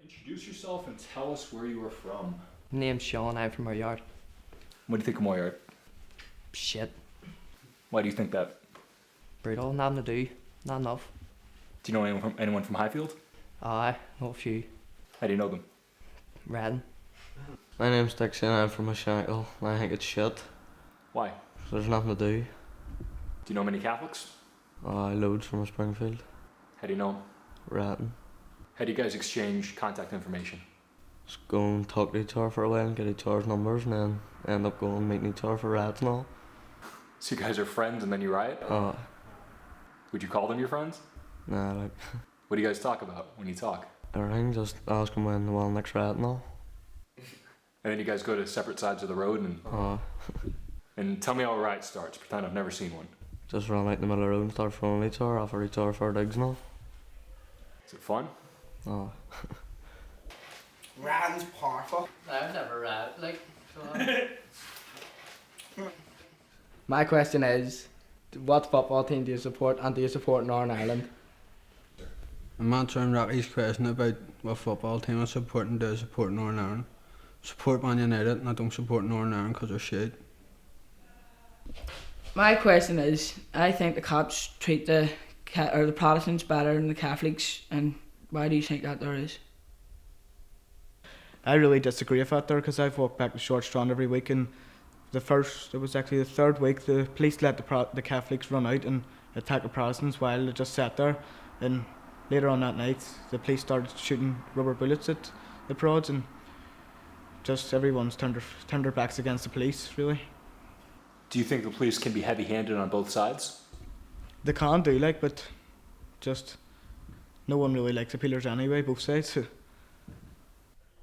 Introduce yourself and tell us where you are from. Name's Sean, I'm from our yard. What do you think of my yard? Shit. Why do you think that? Brutal, nothing to do, not enough. Do you know anyone from Highfield? Aye, not a few. How do you know them? Reading. My name's Dixie and I'm from a shackle and I think it's shit. Why? There's nothing to do. Do you know many Catholics? Loads from Springfield. How do you know them? Ratting. How do you guys exchange contact information? Just go and talk to each other for a while and get each other's numbers and then end up going and meeting each other for rats and all. So you guys are friends and then you riot? Would you call them your friends? Nah, like... What do you guys talk about when you talk? Everything, just ask them when the one next rat and all. And then you guys go to separate sides of the road and... And tell me how a riot starts. Pretend I've never seen one. Just run out in the middle of the road and start throwing each other, offer each other for digs and all. Is it fun? Ratting's powerful. I've never read, like, My question is, what football team do you support and do you support Northern Ireland? I'm answering Rocky's question about what football team I support and do I support Northern Ireland. Support Man United and I don't support Northern Ireland because they're shit. My question is, I think the cops treat the Protestants better than the Catholics, and why do you think that there is? I really disagree with that there, because I've walked back to Short Strand every week, and it was actually the third week, the police let the Catholics run out and attack the Protestants while they just sat there, and later on that night the police started shooting rubber bullets at the prods, and just everyone's turned their backs against the police, really. Do you think the police can be heavy-handed on both sides? They can do, like, but just no one really likes appealers anyway, both sides.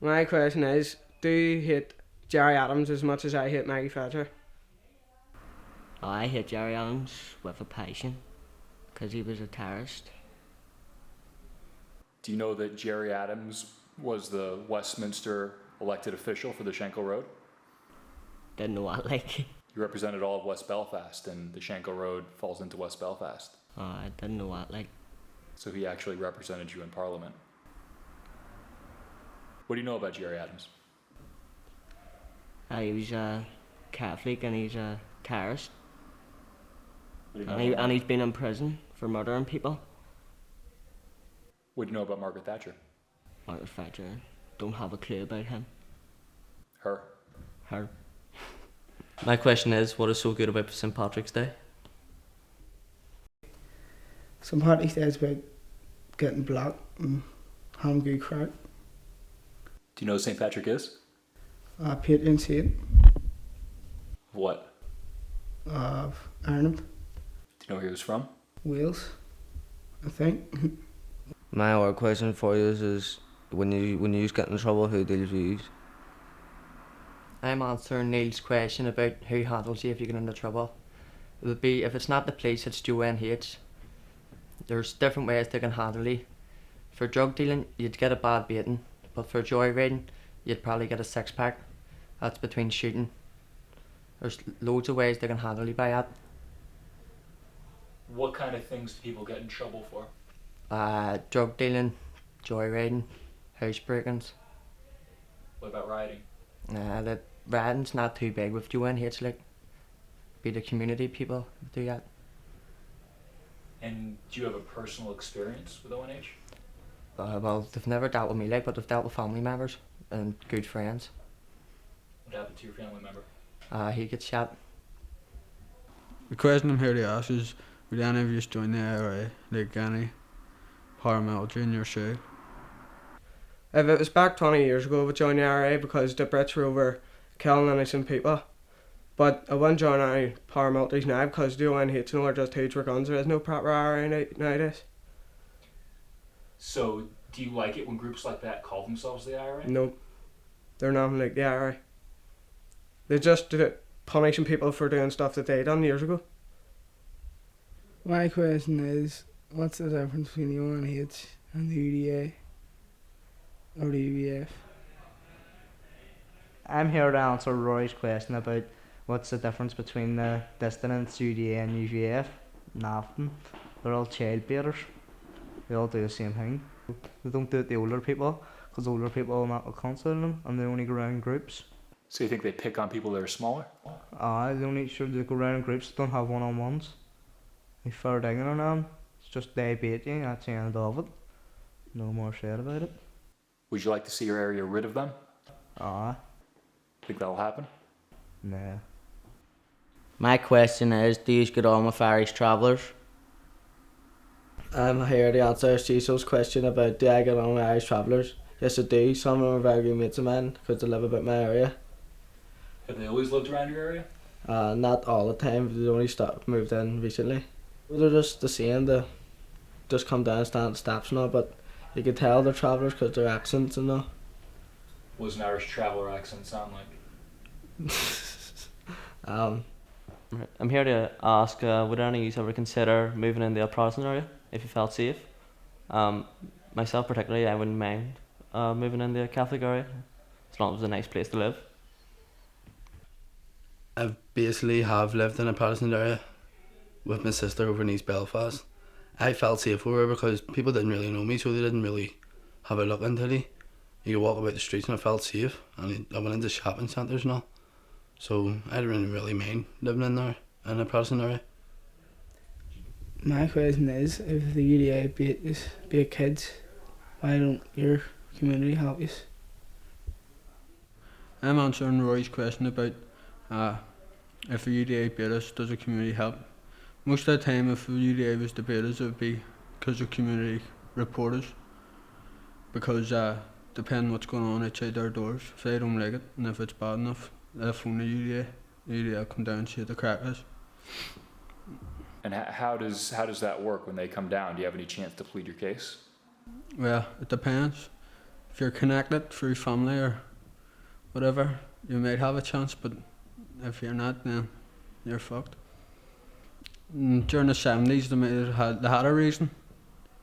My question is, do you hate Jerry Adams as much as I hate Maggie Thatcher? I hate Jerry Adams with a passion, because he was a terrorist. Do you know that Jerry Adams was the Westminster elected official for the Shankill Road? Didn't know what, like. He represented all of West Belfast, and the Shankill Road falls into West Belfast. I didn't know what, like. So he actually represented you in Parliament. What do you know about Jerry Adams? He was a Catholic and he's a terrorist. And he's been in prison for murdering people. What do you know about Margaret Thatcher? Margaret Thatcher, don't have a clue about him. Her? Her. My question is, what is so good about St. Patrick's Day? St. Patrick's Day is about getting black and having good crack. Do you know who St. Patrick is? Patron saint What? of Ireland, Do you know where he was from? Wales, I think. My other question for you is when you get in trouble, who deals with you? I'm answering Neil's question about who handles you if you get into trouble. It would be, if it's not the police, it's UNH. There's different ways they can handle you. For drug dealing, you'd get a bad beating, but for joyriding, you'd probably get a 6-pack. That's between shooting. There's loads of ways they can handle you by that. What kind of things do people get in trouble for? Drug dealing, joyriding, house breakings. What about rioting? The rioting's not too big with UNH, like, be the community people who do that. And do you have a personal experience with ONH? Well, they've never dealt with me, like, but they've dealt with family members and good friends. What happened to your family member? He gets shot. The question I'm here to ask is, would any of you join the IRA, like any paramilitary in your shoe? If it was back 20 years ago, I would join the IRA because the Brits were over killing innocent people. But I wouldn't join any paramilitaries now because the ONH are just huge for guns. There is no proper IRA nowadays. So, do you like it when groups like that call themselves the IRA? No, they're nothing like the IRA. They're just punishing people for doing stuff that they done years ago. My question is, what's the difference between the ONH and the UDA or the UVF? I'm here to answer Rory's question about what's the difference between the dissidents, UDA and UVF. Nothing. They're all child beaters. They all do the same thing. They don't do it to the older people because older people will not consider them and they only go around in groups. So you think they pick on people that are smaller? They only sure they go around in groups, don't have one-on-ones. They fair digging on them. It's just they bait you, that's the end of it. No more said about it. Would you like to see your area rid of them? Think that'll happen? Nah. My question is, do you get on with Irish travellers? I'm here to answer Cecil's question about do I get on with Irish travellers. Yes, I do. Some of them are very good mates of mine because they live about my area. Have they always lived around your area? Not all the time, they only moved in recently. They're just the same, they just come down and stand at steps and all, but you can tell they're travellers because their accents and all. What does an Irish traveller accent sound like? Right. I'm here to ask, would any of you ever consider moving into a Protestant area if you felt safe? Myself particularly, I wouldn't mind moving into a Catholic area as long as it's a nice place to live. I basically have lived in a Protestant area with my sister over in East Belfast. I felt safe over her because people didn't really know me, so they didn't really have a look into me. You could walk about the streets and I felt safe, and I went into shopping centres and all. So I didn't really mind living in there, in a Protestant area. My question is, if the UDA beat kids, why don't your community help you? I'm answering Rory's question about if the UDA beat us, does the community help? Most of the time, if the UDA was to beat us, it would be because of community reporters. Because depending what's going on outside their doors, if they don't like it and if it's bad enough, they'll phone the UDA will come down and see what the crack is. And how does that work when they come down? Do you have any chance to plead your case? Well, it depends. If you're connected through family or whatever, you might have a chance, but if you're not, then you're fucked. During the 70s, they had a reason,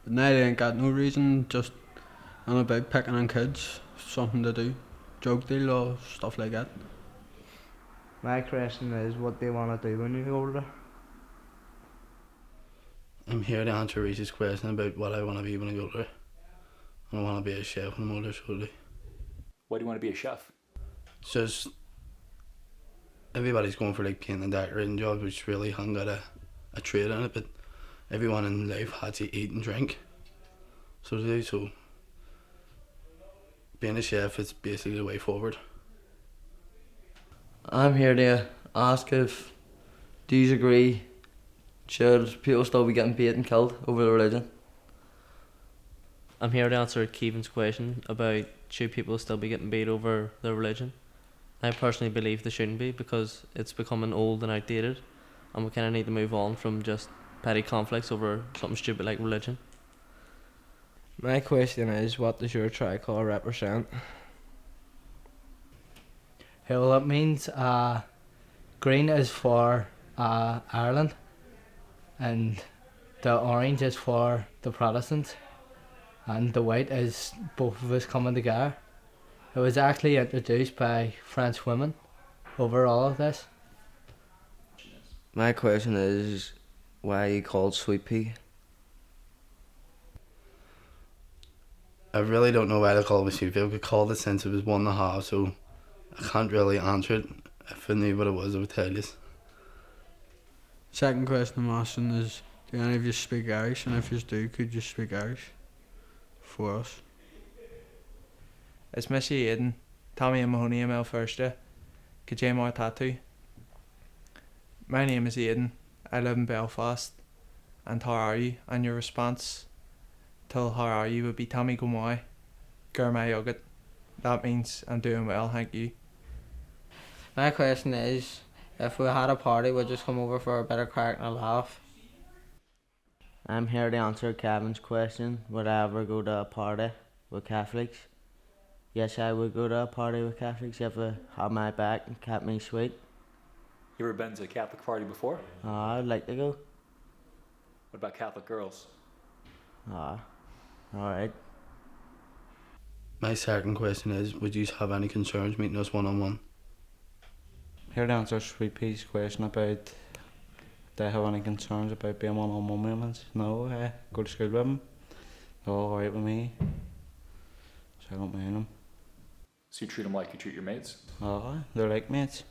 but now they ain't got no reason, just on about picking on kids, something to do, drug deal or stuff like that. My question is, what do you want to do when you're older? I'm here to answer Reese's question about what I want to be when I get older. I want to be a chef when I'm older, surely. Why do you want to be a chef? It's just everybody's going for like painting and decorating jobs, which really haven't got a trade in it, but everyone in life has to eat and drink. So being a chef is basically the way forward. I'm here to ask if, do you agree, should people still be getting beat and killed over religion? I'm here to answer Keevan's question about should people still be getting beat over their religion. I personally believe they shouldn't be because it's becoming old and outdated and we kind of need to move on from just petty conflicts over something stupid like religion. My question is, what does your tricolour represent? Well, it means green is for Ireland and the orange is for the Protestants and the white is both of us coming together. It was actually introduced by French women over all of this. My question is, why are you called Sweet Pea? I really don't know why they call it Sweet Pea. I called it since it was 1.5, so I can't really answer it. If I knew what it was, I would tell you. Second question I'm asking is, do any of you speak Irish? And if you do, could you speak Irish for us? It's Missy Aiden, Tommy and Mahoney and Mel Firsta, Kajay Tattoo. My name is Aiden, I live in Belfast, and how are you? And your response to how are you would be Tommy Gomoy, Gurmai Yogurt. That means I'm doing well, thank you. My question is, if we had a party, would you just come over for a bit of crack and a laugh? I'm here to answer Kevin's question. Would I ever go to a party with Catholics? Yes, I would go to a party with Catholics if they had my back and kept me sweet. You ever been to a Catholic party before? I'd like to go. What about Catholic girls? Alright. My second question is, would you have any concerns meeting us one-on-one? Here to answer Sweet Pea's question about do I have any concerns about being one-on-one with him. No, I go to school with him. They're all alright with me. So I don't mind them. So you treat them like you treat your mates? They're like mates.